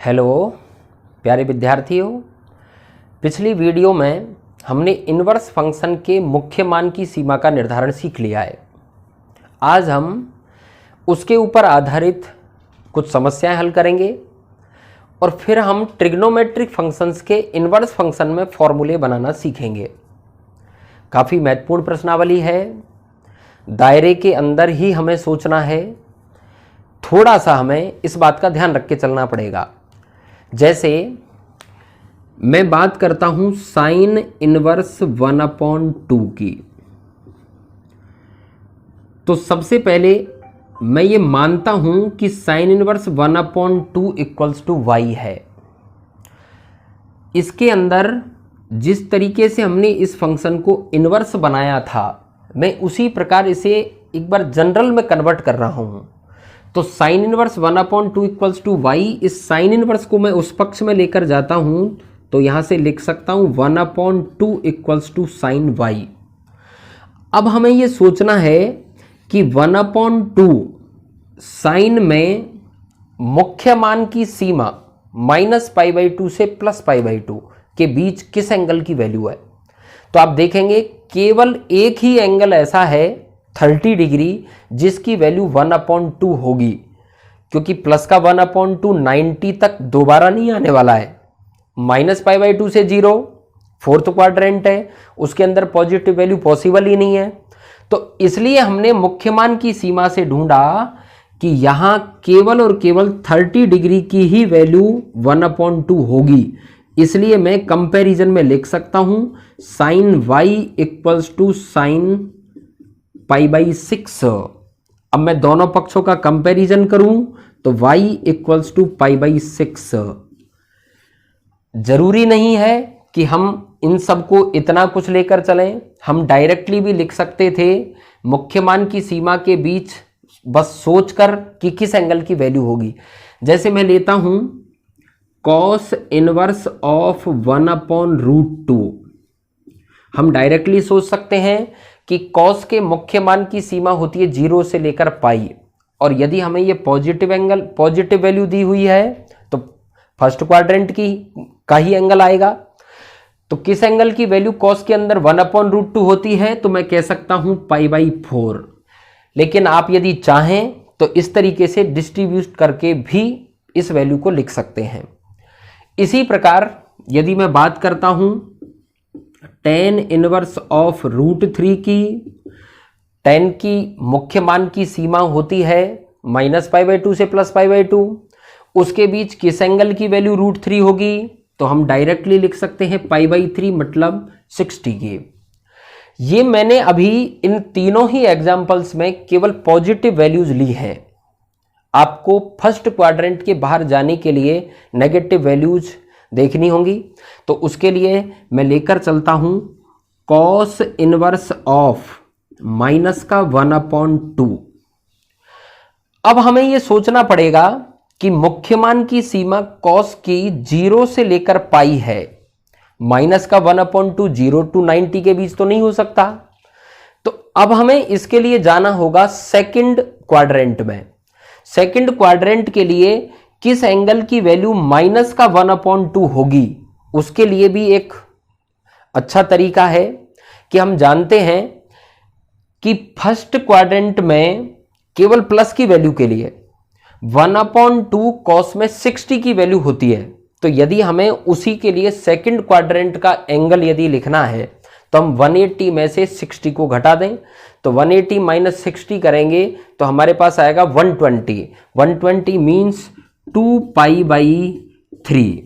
Hello प्यारे विद्यार्थियों, पिछली वीडियो में हमने इन्वर्स फंक्शन के मुख्य मान की सीमा का निर्धारण सीख लिया है। आज हम उसके ऊपर आधारित कुछ समस्याएं हल करेंगे और फिर हम ट्रिग्नोमेट्रिक फंक्शंस के इन्वर्स फंक्शन में फॉर्मूले बनाना सीखेंगे। काफ़ी महत्वपूर्ण प्रश्नावली है, दायरे के अंदर ही हमें सोचना है, थोड़ा सा हमें इस बात का ध्यान रख के चलना पड़ेगा। जैसे मैं बात करता हूं साइन इनवर्स 1/2 की, तो सबसे पहले मैं ये मानता हूं कि sine inverse 1/2 equals to y है। इसके अंदर जिस तरीके से हमने इस फंक्शन को इनवर्स बनाया था, मैं उसी प्रकार इसे एक बार जनरल में कन्वर्ट कर रहा हूं। तो sine inverse 1/2 equals to y, इस साइन इनवर्स को मैं उस पक्ष में लेकर जाता हूं तो यहां से लिख सकता हूं 1/2 इक्वल्स टू साइन वाई। अब हमें यह सोचना है कि 1/2 साइन में मुख्य मान की सीमा -π/2 से +π/2 के बीच किस एंगल की वैल्यू है। तो आप देखेंगे केवल एक ही एंगल ऐसा है 30 डिग्री जिसकी वैल्यू 1/2 होगी, क्योंकि प्लस का 1/2 90 तक दोबारा नहीं आने वाला है। -π/2 से 0 फोर्थ क्वाड्रेंट है, उसके अंदर पॉजिटिव वैल्यू पॉसिबल ही नहीं है। तो इसलिए हमने मुख्य मान की सीमा से ढूंढा कि यहां केवल और केवल 30 डिग्री की ही वैल्यू 1/2 होगी। इसलिए मैं कंपैरिजन में लिख सकता हूं sine y equals to sine π/6। अब मैं दोनों पक्षों का कंपैरिजन करूं तो y इक्वल्स टू π/6। जरूरी नहीं है कि हम इन सबको इतना कुछ लेकर चलें, हम डायरेक्टली भी लिख सकते थे मुख्य मान की सीमा के बीच, बस सोचकर कि किस एंगल की वैल्यू होगी। जैसे मैं लेता हूं cos इनवर्स ऑफ 1/√2। हम डायरेक्टली सोच सकते हैं कि cos के मुख्य मान की सीमा होती है 0 से लेकर पाई, और यदि हमें ये पॉजिटिव वैल्यू दी हुई है तो फर्स्ट क्वाड्रेंट का ही एंगल आएगा। तो किस एंगल की वैल्यू cos के अंदर 1/√2 होती है, तो मैं कह सकता हूं π/4। लेकिन आप यदि चाहें तो इस तरीके से डिस्ट्रीब्यूट करके भी इस वैल्यू को लिख सकते हैं। इसी प्रकार यदि मैं बात करता हूं tan इनवर्स ऑफ √3 की, tan की मुख्य मान की सीमा होती है -π/2 से +π/2, उसके बीच किस एंगल की वैल्यू √3 होगी, तो हम डायरेक्टली लिख सकते हैं π/3 मतलब 60 की। ये मैंने अभी इन तीनों ही एग्जाम्पल्स में केवल पॉजिटिव वैल्यूज ली हैं। आपको फर्स्ट क्वाड्रेंट के बाहर जाने के लिए नेगेटिव वैल्यूज देखनी होंगी, तो उसके लिए मैं लेकर चलता हूं cos इनवर्स ऑफ -1/2। अब हमें यह सोचना पड़ेगा कि मुख्य मान की सीमा cos की 0 से लेकर पाई है, -1/2 0 to 90 के बीच तो नहीं हो सकता। तो अब हमें इसके लिए जाना होगा सेकंड क्वाड्रेंट में। सेकंड क्वाड्रेंट के लिए किस एंगल की वैल्यू -1/2 होगी, उसके लिए भी एक अच्छा तरीका है कि हम जानते हैं कि फर्स्ट क्वाड्रेंट में केवल प्लस की वैल्यू के लिए 1/2 cos में 60 की वैल्यू होती है। तो यदि हमें उसी के लिए सेकंड क्वाड्रेंट का एंगल यदि लिखना है तो हम 180 में से 60 को घटा दें, तो 180 - 60 करेंगे तो हमारे पास आएगा 120। 120 मीन्स 2π/3।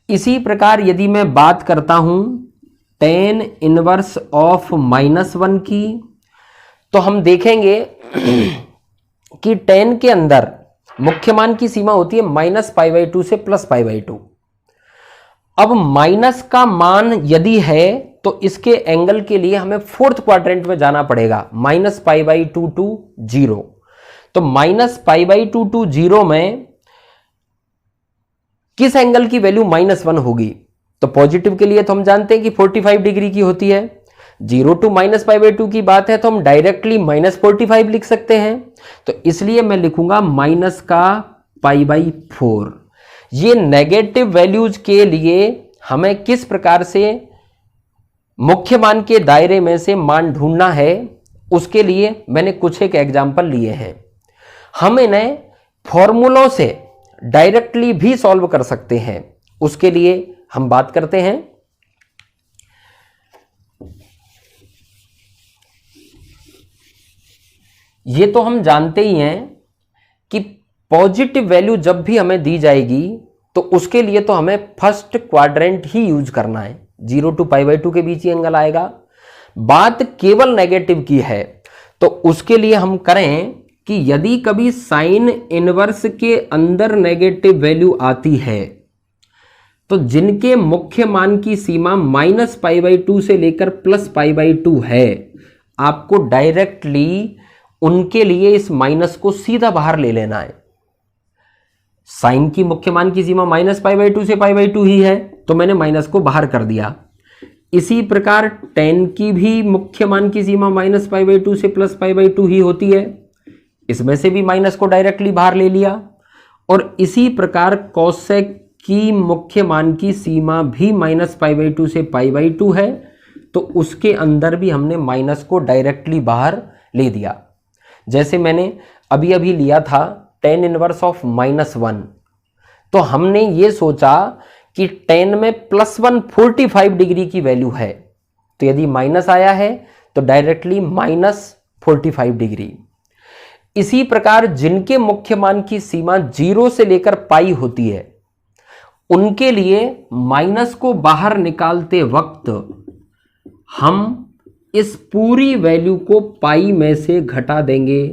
इसी प्रकार यदि मैं बात करता हूं tan इनवर्स ऑफ -1 की, तो हम देखेंगे कि tan के अंदर मुख्य मान की सीमा होती है -π/2 से +π/2। अब माइनस का मान यदि है तो इसके एंगल के लिए हमें फोर्थ क्वाड्रेंट में जाना पड़ेगा, -π/2 to 0। तो -π/2 to 0 में किस एंगल की वैल्यू -1 होगी, तो पॉजिटिव के लिए तो हम जानते हैं कि 45 डिग्री की होती है। 0 to -π/2 की बात है तो हम डायरेक्टली -45 लिख सकते हैं। तो इसलिए मैं लिखूंगा -π/4। ये नेगेटिव वैल्यूज के लिए हमें किस प्रकार से मुख्य मान के दायरे में से मान ढूंढना है, उसके लिए मैंने कुछ एक एग्जाम्पल लिए हैं। हम इन्हें फॉर्मूलों से डायरेक्टली भी सॉल्व कर सकते हैं, उसके लिए हम बात करते हैं। ये तो हम जानते ही हैं कि पॉजिटिव वैल्यू जब भी हमें दी जाएगी तो उसके लिए तो हमें फर्स्ट क्वाड्रेंट ही यूज करना है, 0 to π/2 के बीच ही एंगल आएगा। बात केवल नेगेटिव की है तो उसके लिए हम करें कि यदि कभी साइन इनवर्स के अंदर नेगेटिव वैल्यू आती है तो जिनके मुख्य मान की सीमा -π/2 से लेकर +π/2 है, आपको डायरेक्टली उनके लिए इस माइनस को सीधा बाहर ले लेना है। साइन की मुख्य मान की सीमा -π/2 से π/2 ही है, तो मैंने माइनस को बाहर कर दिया। इसी प्रकार tan की भी मुख्य मान की सीमा -π/2 से +π/2 ही होती है, इसमें से भी माइनस को डायरेक्टली बाहर ले लिया। और इसी प्रकार cosec की मुख्य मान की सीमा भी -π/2 से π/2 है, तो उसके अंदर भी हमने माइनस को डायरेक्टली बाहर ले दिया। जैसे मैंने अभी अभी लिया था tan इनवर्स ऑफ -1, तो हमने ये सोचा कि tan में +1 45 डिग्री की वैल्यू है, तो यदि माइनस आया है तो डायरेक्टली -45 डिग्री। इसी प्रकार जिनके मुख्य मान की सीमा 0 से लेकर पाई होती है, उनके लिए माइनस को बाहर निकालते वक्त हम इस पूरी वैल्यू को पाई में से घटा देंगे,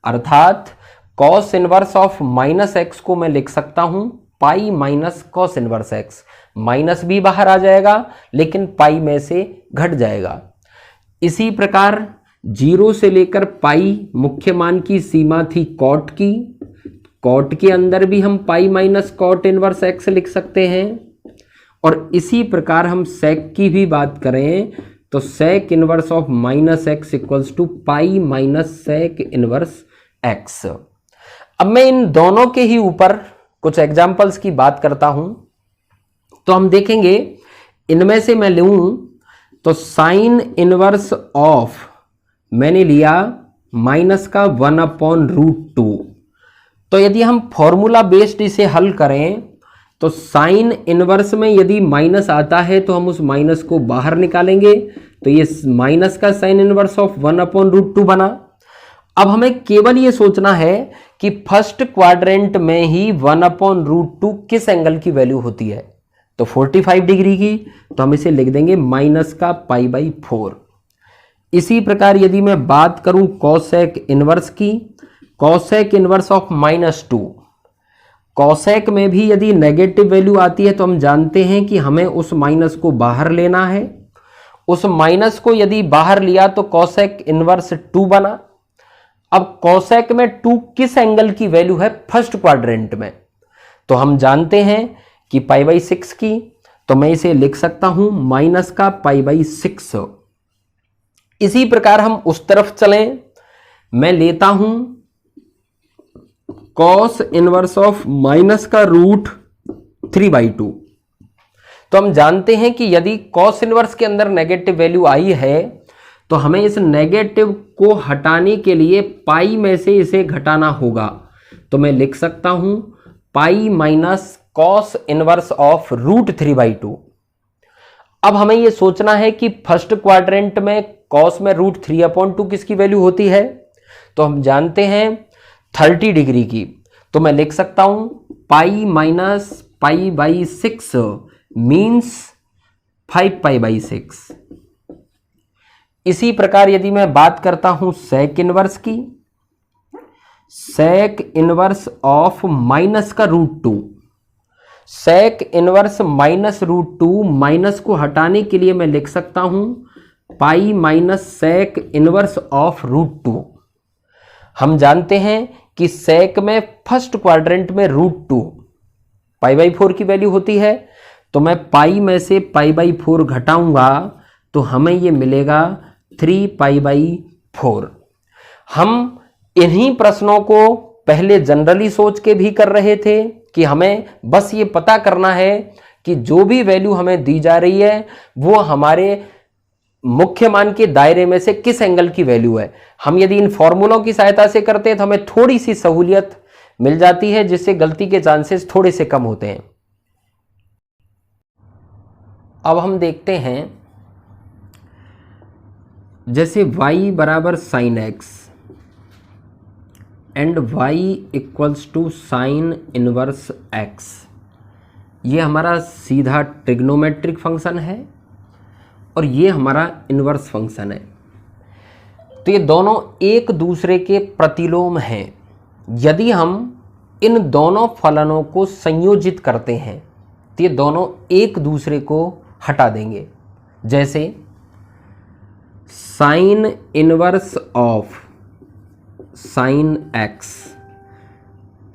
अर्थात cos इनवर्स ऑफ -x को मैं लिख सकता हूं pi minus cos inverse x। Minus भी बाहर आ जाएगा लेकिन पाई में से घट जाएगा। इसी प्रकार 0 से लेकर पाई मुख्य मान की सीमा थी cot की, cot के अंदर भी हम pi minus cot inverse x लिख सकते हैं। और इसी प्रकार हम sec की भी बात करें तो sec inverse of -x equals to pi minus sec inverse x। अब मैं इन दोनों के ही ऊपर कुछ एग्जाम्पल्स की बात करता हूं, तो हम देखेंगे इनमें से मैं लूं तो साइन इनवर्स ऑफ मैंने लिया माइनस का 1/√2। तो यदि हम फॉर्मूला बेस्ड इसे हल करें तो साइन इनवर्स में यदि माइनस आता है तो हम उस माइनस को बाहर निकालेंगे, तो ये माइनस का साइन इनवर्स ऑफ 1/√2 बना। अब हमें केवल ये सोचना है कि फर्स्ट क्वाड्रेंट में ही 1/√2 किस एंगल की वैल्यू होती है, तो 45 डिग्री की, तो हम इसे लिख देंगे माइनस का π/4। इसी प्रकार यदि मैं बात करूं cosec इनवर्स की, cosec इनवर्स ऑफ -2, cosec में भी यदि नेगेटिव वैल्यू आती है तो हम जानते हैं कि हमें उस माइनस को बाहर लेना है। उस माइनस को यदि बाहर लिया तो cosec इनवर्स 2 बना। अब cosec में 2 किस एंगल की वैल्यू है फर्स्ट क्वाड्रेंट में, तो हम जानते हैं कि π/6 की, तो मैं इसे लिख सकता हूं माइनस का π/6। इसी प्रकार हम उस तरफ चलें, मैं लेता हूं cos इनवर्स ऑफ माइनस का √3/2। तो हम जानते हैं कि यदि cos इनवर्स के अंदर नेगेटिव वैल्यू आई है तो हमें इस नेगेटिव को हटाने के लिए पाई में से इसे घटाना होगा, तो मैं लिख सकता हूं pi minus cos inverse of √3/2। अब हमें यह सोचना है कि फर्स्ट क्वाड्रेंट में cos में √3/2 किसकी वैल्यू होती है, तो हम जानते हैं 30 डिग्री की, तो मैं लिख सकता हूं पाई माइनस π/6 मीन्स 5π/6। इसी प्रकार यदि मैं बात करता हूं sec इनवर्स की, sec इनवर्स ऑफ माइनस का √2, sec इनवर्स -√2, माइनस को हटाने के लिए मैं लिख सकता हूं पाई माइनस sec इनवर्स ऑफ √2। हम जानते हैं कि sec में फर्स्ट क्वाड्रेंट में √2 π/4 की वैल्यू होती है, तो मैं पाई में से π/4 घटाऊंगा तो हमें यह मिलेगा 3π/4। हम इन्हीं प्रश्नों को पहले जनरली सोच के भी कर रहे थे कि हमें बस ये पता करना है कि जो भी वैल्यू हमें दी जा रही है वो हमारे मुख्य मान के दायरे में से किस एंगल की वैल्यू है। हम यदि इन फॉर्मूलों की सहायता से करते हैं तो हमें थोड़ी सी सहूलियत मिल जाती है, जिससे गलती के चांसेस थोड़े से कम होते हैं। अब हम देखते हैं, जैसे y बराबर sine x and y equals to sine inverse x, ये हमारा सीधा ट्रिग्नोमेट्रिक फंक्शन है और ये हमारा इनवर्स फंक्शन है। तो ये दोनों एक दूसरे के प्रतिलोम हैं। यदि हम इन दोनों फलनों को संयोजित करते हैं तो ये दोनों एक दूसरे को हटा देंगे। जैसे sine inverse of sine x,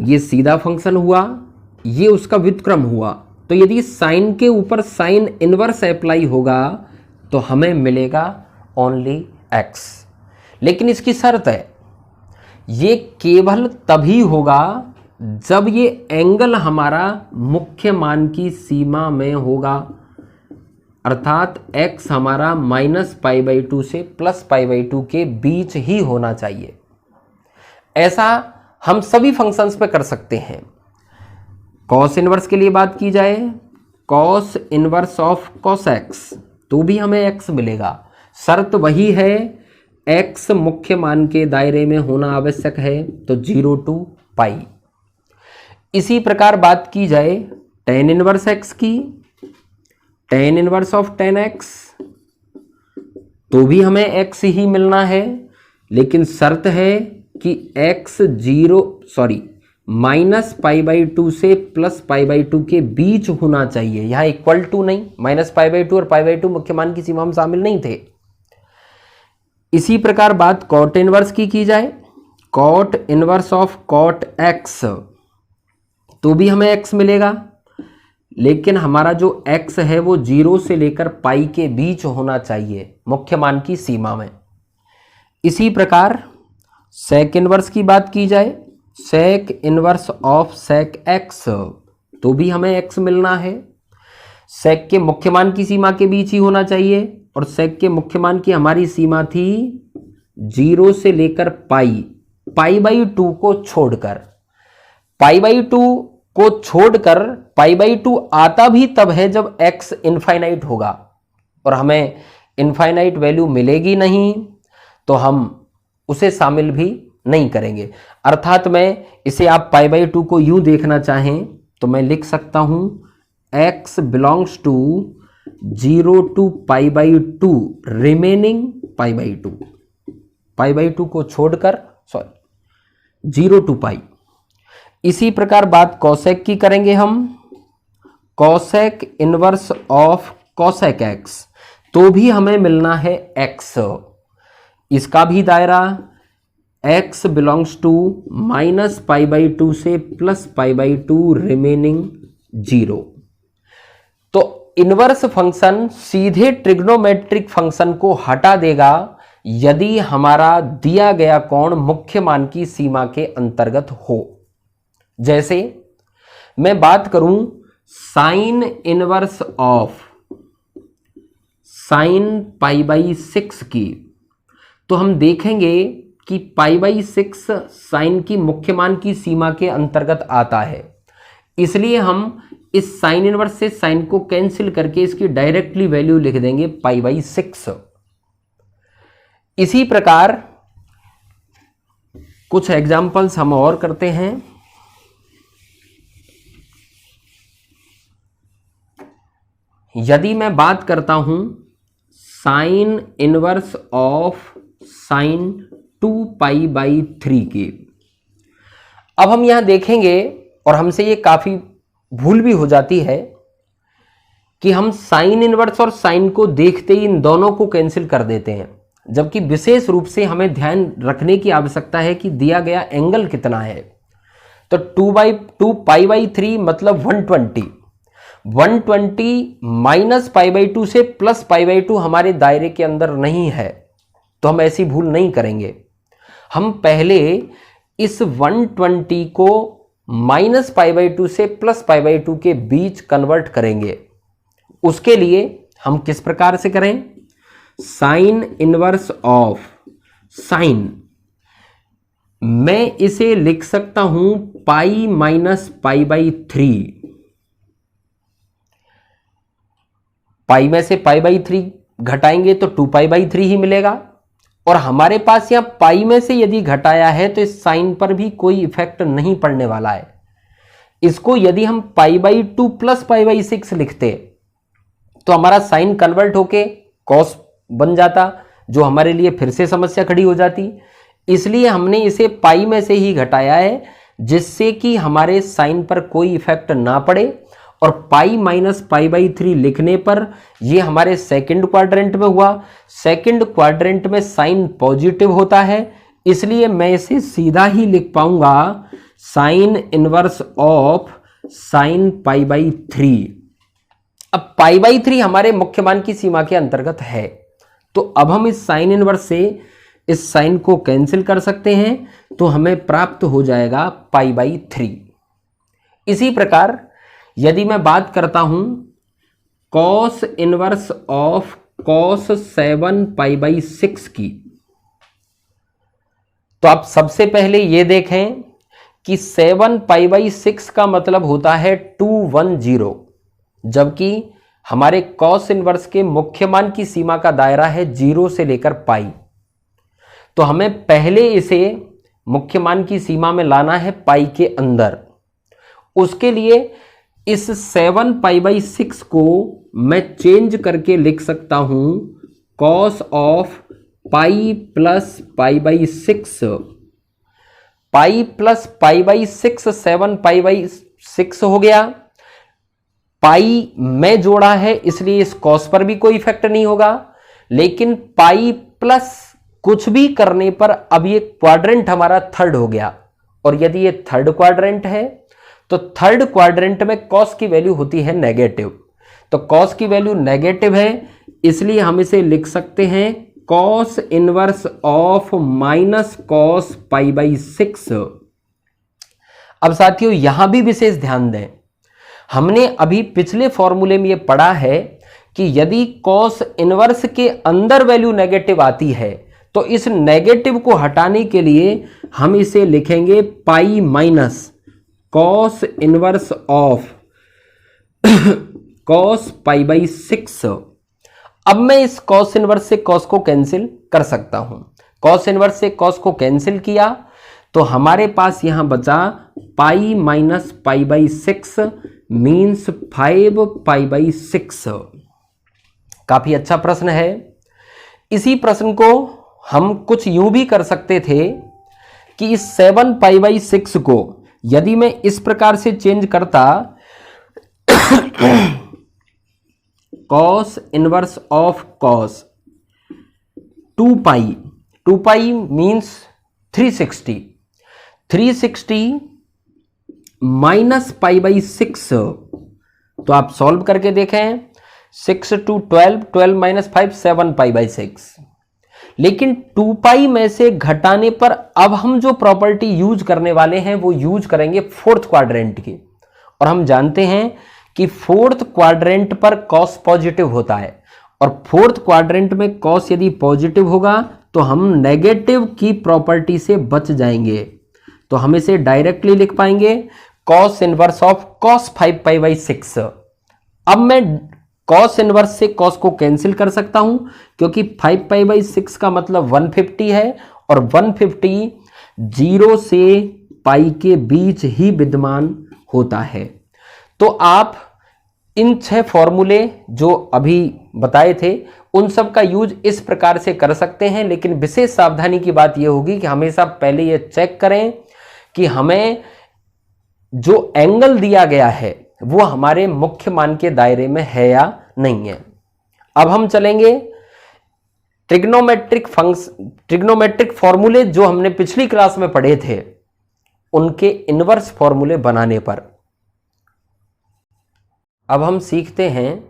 ये सीधा फंक्शन हुआ, ये उसका व्युत्क्रम हुआ। तो यदि साइन के ऊपर साइन इनवर्स अप्लाई होगा तो हमें मिलेगा ओनली एक्स। लेकिन इसकी शर्त है, ये केवल तभी होगा जब ये एंगल हमारा मुख्य मान की सीमा में होगा, अर्थात x हमारा -π/2 से +π/2 के बीच ही होना चाहिए। ऐसा हम सभी फंक्शंस पे कर सकते हैं। कॉस इनवर्स के लिए बात की जाए, cos inverse of cos x, तो भी हमें x मिलेगा। शर्त वही है, x मुख्य मान के दायरे में होना आवश्यक है, तो 0 to π। इसी प्रकार बात की जाए tan इनवर्स x की, tan inverse of tan x, तो भी हमें x ही मिलना है। लेकिन शर्त है कि x -π/2 से +π/2 के बीच होना चाहिए। यहाँ इक्वल टू नहीं, -π/2 और π/2 मुख्य मान की सीमा में शामिल नहीं थे। इसी प्रकार बात कॉट इनवर्स की जाए, cot inverse of cot x, तो भी हमें x मिलेगा। लेकिन हमारा जो x है वो 0 से लेकर पाई के बीच होना चाहिए मुख्य मान की सीमा में। इसी प्रकार सेक इनवर्स की बात की जाए, sec inverse of sec x, तो भी हमें x मिलना है। सेक के मुख्य मान की सीमा के बीच ही होना चाहिए और सेक के मुख्य मान की हमारी सीमा थी 0 से लेकर पाई, π/2 को छोड़कर। π/2 आता भी तब है जब x इनफाइनाइट होगा, और हमें इनफाइनाइट वैल्यू मिलेगी नहीं तो हम उसे शामिल भी नहीं करेंगे। अर्थात मैं इसे, आप π/2 को यूं देखना चाहें तो मैं लिख सकता हूं x belongs to 0 to π/2 remaining π/2, π/2 को छोड़कर 0 to π। इसी प्रकार बात कॉसेक की करेंगे हम, cosec inverse of cosec x, तो भी हमें मिलना है x। इसका भी दायरा x बिलोंग्स टू -π/2 से +π/2 रिमेनिंग 0। तो इनवर्स फंक्शन सीधे ट्रिग्नोमेट्रिक फंक्शन को हटा देगा यदि हमारा दिया गया कोण मुख्य मान की सीमा के अंतर्गत हो। जैसे मैं बात करूं साइन इनवर्स ऑफ साइन π/6 की, तो हम देखेंगे कि π/6 साइन की मुख्य मान की सीमा के अंतर्गत आता है। इसलिए हम इस साइन इनवर्स से साइन को कैंसिल करके इसकी डायरेक्टली वैल्यू लिख देंगे π/6। इसी प्रकार कुछ एग्जाम्पल्स हम और करते हैं। यदि मैं बात करता हूं साइन इनवर्स ऑफ साइन 2π/3 की, अब हम यहां देखेंगे, और हमसे ये काफी भूल भी हो जाती है कि हम साइन इनवर्स और साइन को देखते ही इन दोनों को कैंसिल कर देते हैं, जबकि विशेष रूप से हमें ध्यान रखने की आवश्यकता है कि दिया गया एंगल कितना है। तो 2π/3 मतलब 120 -π/2 से +π/2 हमारे दायरे के अंदर नहीं है, तो हम ऐसी भूल नहीं करेंगे। हम पहले इस 120 को -π/2 से +π/2 के बीच कन्वर्ट करेंगे। उसके लिए हम किस प्रकार से करें? साइन इनवर्स ऑफ साइन, मैं इसे लिख सकता हूं पाई माइनस π/3। पाई में से π/3 घटाएंगे तो 2π/3 ही मिलेगा, और हमारे पास यहां पाई में से यदि घटाया है तो इस साइन पर भी कोई इफेक्ट नहीं पड़ने वाला है। इसको यदि हम π/2 + π/6 लिखते तो हमारा साइन कन्वर्ट होके कॉस बन जाता, जो हमारे लिए फिर से समस्या खड़ी हो जाती। इसलिए हमने इसे पाई में से ही घटाया है, जिससे कि हमारे साइन पर कोई इफेक्ट ना पड़े, और पाई माइनस π/3 लिखने पर ये हमारे सेकंड क्वाड्रेंट में हुआ। सेकंड क्वाड्रेंट में साइन पॉजिटिव होता है, इसलिए मैं इसे सीधा ही लिख पाऊंगा साइन इनवर्स ऑफ साइन π/3। अब π/3 हमारे मुख्य मान की सीमा के अंतर्गत है, तो अब हम इस साइन इनवर्स से इस साइन को कैंसिल कर सकते हैं, तो हमें प्राप्त हो जाएगा π/3। इसी प्रकार यदि मैं बात करता हूं कॉस इनवर्स ऑफ कॉस 7 π/6 की, तो आप सबसे पहले ये देखें कि 7 π/6 का मतलब होता है 210, जबकि हमारे कॉस इनवर्स के मुख्य मान की सीमा का दायरा है 0 से लेकर पाई। तो हमें पहले इसे मुख्य मान की सीमा में लाना है पाई के अंदर। उसके लिए इस 7 π/6 को मैं चेंज करके लिख सकता हूं cos of pi plus π/6। Pi plus π/6 7 π/6 हो गया। पाई में जोड़ा है इसलिए इस कॉस पर भी कोई इफेक्ट नहीं होगा, लेकिन पाई प्लस कुछ भी करने पर अब ये क्वाड्रेंट हमारा थर्ड हो गया, और यदि ये थर्ड क्वाड्रेंट है तो थर्ड क्वाड्रेंट में कॉस की वैल्यू होती है नेगेटिव। तो कॉस की वैल्यू नेगेटिव है, इसलिए हम इसे लिख सकते हैं cos inverse of minus cos π/6। अब साथियों यहां भी विशेष ध्यान दें, हमने अभी पिछले फॉर्मूले में यह पढ़ा है कि यदि कॉस इनवर्स के अंदर वैल्यू नेगेटिव आती है तो इस नेगेटिव को हटाने के लिए हम इसे लिखेंगे pi minus cos inverse of cos π/6। अब मैं इस कॉस इनवर्स से कॉस को कैंसिल कर सकता हूं। कॉस इनवर्स से कॉस को कैंसिल किया तो हमारे पास यहां बचा पाई माइनस π/6 मीन्स 5 π/6। काफी अच्छा प्रश्न है। इसी प्रश्न को हम कुछ यूं भी कर सकते थे कि इस 7 π/6 को यदि मैं इस प्रकार से चेंज करता cos inverse of cos 2π means 360 minus π/6। तो आप सॉल्व करके देखें, 6 2 12, 12 माइनस 5 7 π/6। लेकिन 2π में से घटाने पर अब हम जो प्रॉपर्टी यूज करने वाले हैं वो यूज करेंगे फोर्थ क्वाड्रेंट की, और हम जानते हैं कि फोर्थ क्वाड्रेंट पर कॉस पॉजिटिव होता है, और फोर्थ क्वाड्रेंट में कॉस यदि पॉजिटिव होगा तो हम नेगेटिव की प्रॉपर्टी से बच जाएंगे। तो हम इसे डायरेक्टली लिख पाएंगे कॉस इनवर्स ऑफ कॉस 5 π/6। अब मैं कॉस इनवर्स से कॉस को कैंसिल कर सकता हूं, क्योंकि 5 π/6 का मतलब 150 है, और 150 0 से पाई के बीच ही विद्यमान होता है। तो आप इन 6 फॉर्मूले जो अभी बताए थे उन सब का यूज इस प्रकार से कर सकते हैं, लेकिन विशेष सावधानी की बात यह होगी कि हमेशा पहले यह चेक करें कि हमें जो एंगल दिया गया है वो हमारे मुख्य मान के दायरे में है या नहीं है। अब हम चलेंगे ट्रिग्नोमेट्रिक फॉर्मूले जो हमने पिछली क्लास में पढ़े थे उनके इनवर्स फॉर्मूले बनाने पर। अब हम सीखते हैं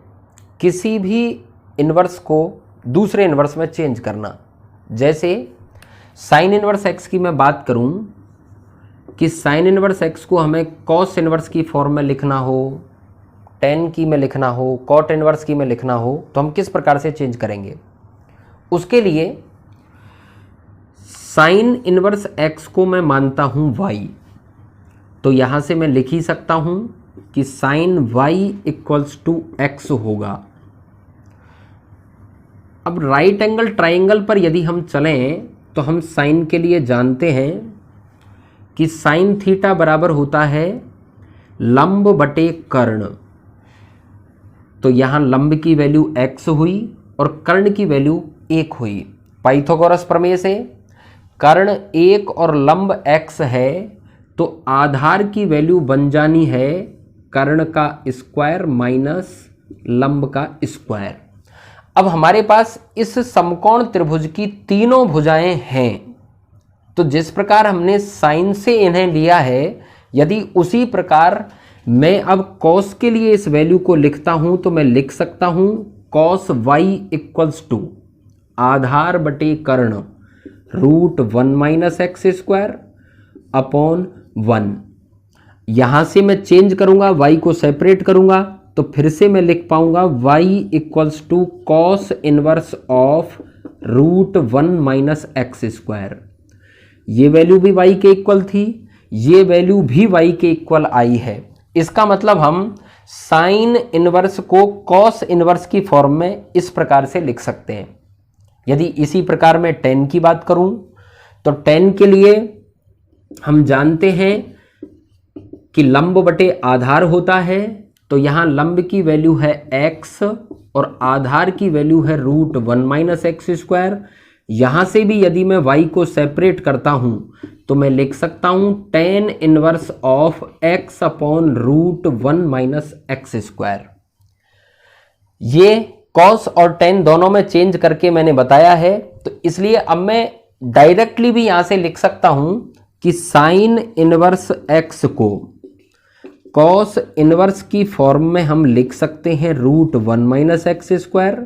किसी भी इनवर्स को दूसरे इनवर्स में चेंज करना। जैसे साइन इनवर्स एक्स की मैं बात करूं कि साइन इनवर्स एक्स को हमें कॉस इनवर्स की फॉर्म में लिखना हो, टेन की में लिखना हो, कॉट इनवर्स की में लिखना हो, तो हम किस प्रकार से चेंज करेंगे? उसके लिए साइन इनवर्स एक्स को मैं मानता हूं वाई, तो यहां से मैं लिख ही सकता हूं कि sine y equals to x होगा। अब राइट एंगल ट्राइंगल पर यदि हम चलें तो हम साइन के लिए जानते हैं कि साइन थीटा बराबर होता है लंब बटे कर्ण। तो यहां लंब की वैल्यू x हुई और कर्ण की वैल्यू 1 हुई। पाइथागोरस प्रमेय से कर्ण 1 और लंब x है, तो आधार की वैल्यू बन जानी है कर्ण का स्क्वायर माइनस लंब का स्क्वायर। अब हमारे पास इस समकोण त्रिभुज की तीनों भुजाएं हैं, तो जिस प्रकार हमने साइन से इन्हें लिया है, यदि उसी प्रकार मैं अब कॉस के लिए इस वैल्यू को लिखता हूं तो मैं लिख सकता हूं कॉस वाई इक्वल्स टू आधार बटे कर्ण root 1 minus x square upon 1। यहां से मैं चेंज करूंगा, वाई को सेपरेट करूंगा, तो फिर से मैं लिख पाऊंगा y equals to cos inverse of root 1 minus x square. ये वैल्यू भी y के इक्वल थी, ये वैल्यू भी y के इक्वल आई है। इसका मतलब हम साइन इनवर्स को कॉस इनवर्स की फॉर्म में इस प्रकार से लिख सकते हैं। यदि इसी प्रकार मैं tan की बात करूं तो tan के लिए हम जानते हैं कि लंब बटे आधार होता है, तो यहां लंब की वैल्यू है x और आधार की वैल्यू है रूट 1 माइनस एक्स स्क्वायर। यहां से भी यदि मैं y को सेपरेट करता हूं तो मैं लिख सकता हूं tan inverse of x upon root 1 minus x square. ये cos और tan दोनों में चेंज करके मैंने बताया है, तो इसलिए अब मैं डायरेक्टली भी यहां से लिख सकता हूं कि साइन इनवर्स x को cos इनवर्स की फॉर्म में हम लिख सकते हैं root 1 minus x square,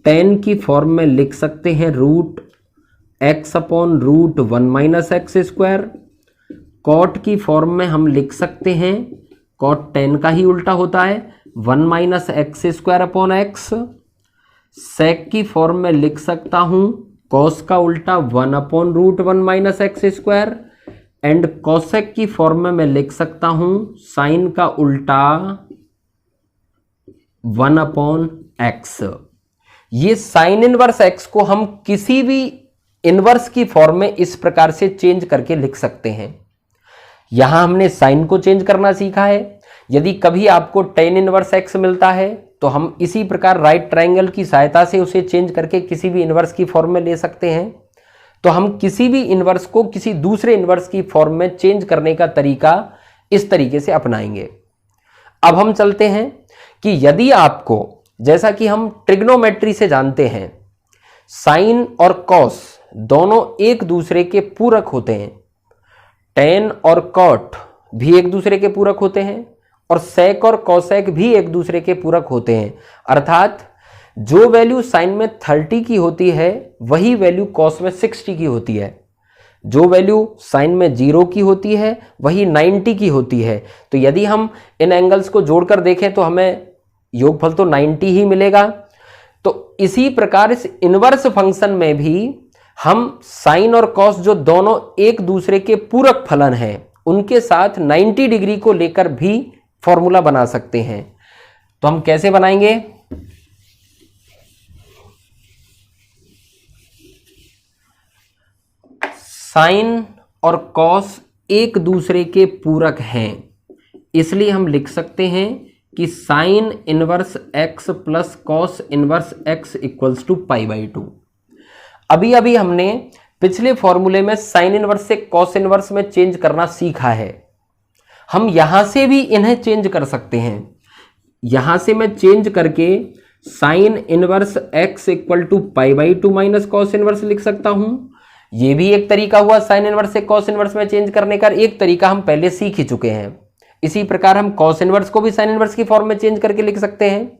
tan की फॉर्म में लिख सकते हैं root x upon root 1 minus x square, cot की फॉर्म में हम लिख सकते हैं कॉट tan का ही उल्टा होता है 1 minus x square upon x, sec की फॉर्म में लिख सकता हूं कॉस का उल्टा 1 upon root 1 minus x square, and cosec की फॉर्म में मैं लिख सकता हूं साइन का उल्टा 1 अपॉन एक्स। ये साइन इनवर्स एक्स को हम किसी भी इनवर्स की फॉर्म में इस प्रकार से चेंज करके लिख सकते हैं। यहां हमने साइन को चेंज करना सीखा है। यदि कभी आपको tan इनवर्स एक्स मिलता है तो हम इसी प्रकार राइट ट्रायंगल की सहायता से उसे चेंज करके किसी भी इनवर्स की फॉर्म में ले सकते हैं। तो हम किसी भी इनवर्स को किसी दूसरे इनवर्स की फॉर्म में चेंज करने का तरीका इस तरीके से अपनाएंगे। अब हम चलते हैं कि यदि आपको, जैसा कि हम ट्रिग्नोमेट्री से जानते हैं, साइन और कॉस दोनों एक दूसरे के पूरक होते हैं, tan और कॉट भी एक दूसरे के पूरक होते हैं, और सेक और कॉसेक भी एक दूसरे के पूरक होते हैं। अर्थात जो वैल्यू साइन में 30 की होती है वही वैल्यू कॉस में 60 की होती है, जो वैल्यू साइन में 0 की होती है वही 90 की होती है। तो यदि हम इन एंगल्स को जोड़कर देखें तो हमें योगफल तो 90 ही मिलेगा। तो इसी प्रकार इस इनवर्स फंक्शन में भी हम साइन और कॉस जो दोनों एक दूसरे के पूरक फलन हैं उनके साथ 90 डिग्री को लेकर भी फॉर्मूला बना सकते हैं। तो हम कैसे बनाएंगे? साइन और कॉस एक दूसरे के पूरक हैं, इसलिए हम लिख सकते हैं कि sine inverse x plus cos inverse x equals to π/2। अभी अभी हमने पिछले फॉर्मूले में साइन इनवर्स से कॉस इनवर्स में चेंज करना सीखा है। हम यहां से भी इन्हें चेंज कर सकते हैं। यहां से मैं चेंज करके sine inverse x equal to π/2 minus cos inverse लिख सकता हूं। यह भी एक तरीका हुआ साइन इनवर्स से कॉस इनवर्स में चेंज करने का। एक तरीका हम पहले सीख ही चुके हैं। इसी प्रकार हम कॉस इनवर्स को भी साइन इनवर्स की फॉर्म में चेंज करके लिख सकते हैं।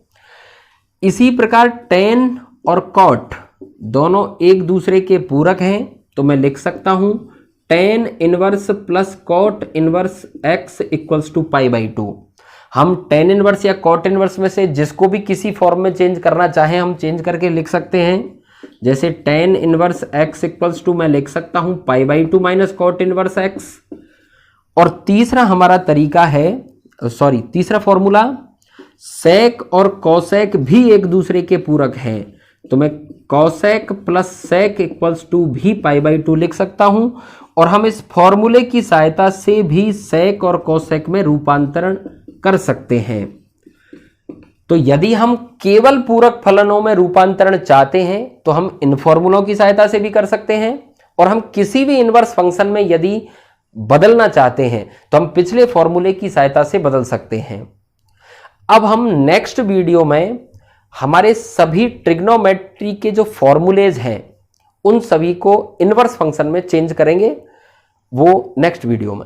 इसी प्रकार tan और कॉट दोनों एक दूसरे के पूरक हैं, तो मैं लिख सकता हूं tan inverse plus cot inverse x equals to π/2। हम tan इनवर्स या cot इनवर्स में से जिसको भी किसी फॉर्म में चेंज करना चाहें हम चेंज करके लिख सकते हैं। जैसे tan inverse x equals to मैं लिख सकता हूं π/2 माइनस cot इनवर्स x। और तीसरा हमारा तरीका है, तीसरा फॉर्मूला, sec और cosec भी एक दूसरे के पूरक हैं, तो मैं cosec plus sec equals to भी π/2 लिख सकता हूं। और हम इस फॉर्मूले की सहायता से भी sec और cosec में रूपांतरण कर सकते हैं। तो यदि हम केवल पूरक फलनों में रूपांतरण चाहते हैं तो हम इन फॉर्मूलों की सहायता से भी कर सकते हैं, और हम किसी भी इनवर्स फंक्शन में यदि बदलना चाहते हैं तो हम पिछले फॉर्मूले की सहायता से बदल सकते हैं। अब हम नेक्स्ट वीडियो में हमारे सभी ट्रिग्नोमेट्री के जो फॉर्मूलेज हैं उन सभी को इनवर्स फंक्शन में चेंज करेंगे, वो नेक्स्ट वीडियो में।